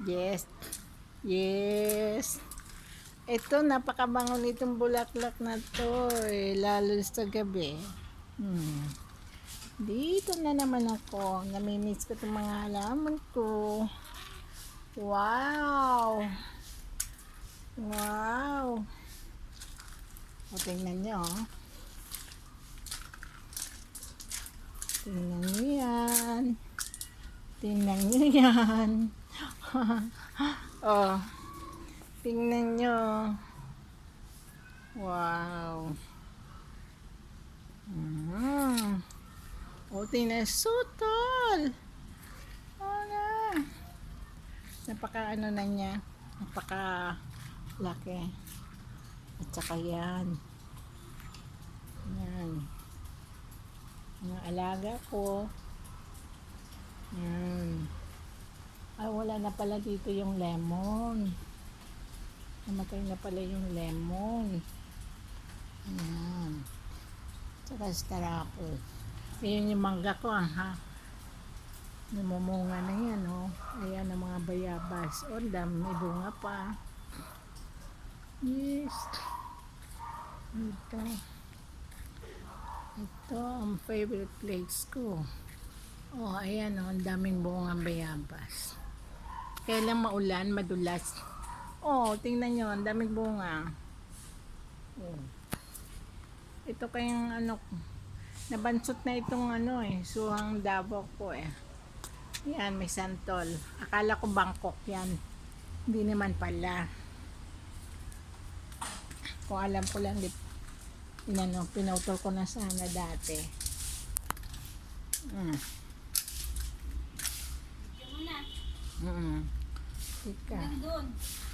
Yes. Yes. Ito, napakabango nitong bulaklak na to. Lalo sa gabi. Dito na naman ako. Namimiss ko itong mga halaman ko. Wow. Wow. O, tingnan nyo. Tingnan nyo yan. Tingnan nyo yan. Oh. Tingnan nyo. Wow. O, tingnan. Sutol. O na. Napaka ano na niya. Napaka laki. At saka yan. Yan. Mga alaga ko. Yan. Ay, wala na pala dito yung lemon. Namatay na pala yung lemon. Yan. Saka star apple. Ayan yung mangga ko, ha. Namumunga na yan, oh. Ayan ang mga bayabas. Oh, dami, may bunga pa. Yes. Ito ang favorite place ko. Oh, ayan, oh. Ang daming bunga bayabas. Kailan maulan, madulas. Oh, tingnan nyo, ang daming bunga. Oh. Ito kayang ano, nabansot na itong ano suhang Davao ko Yan, may santol. Akala ko Bangkok yan. Hindi naman pala. Kung alam ko lang, pinutol ko na sana dati. Ika.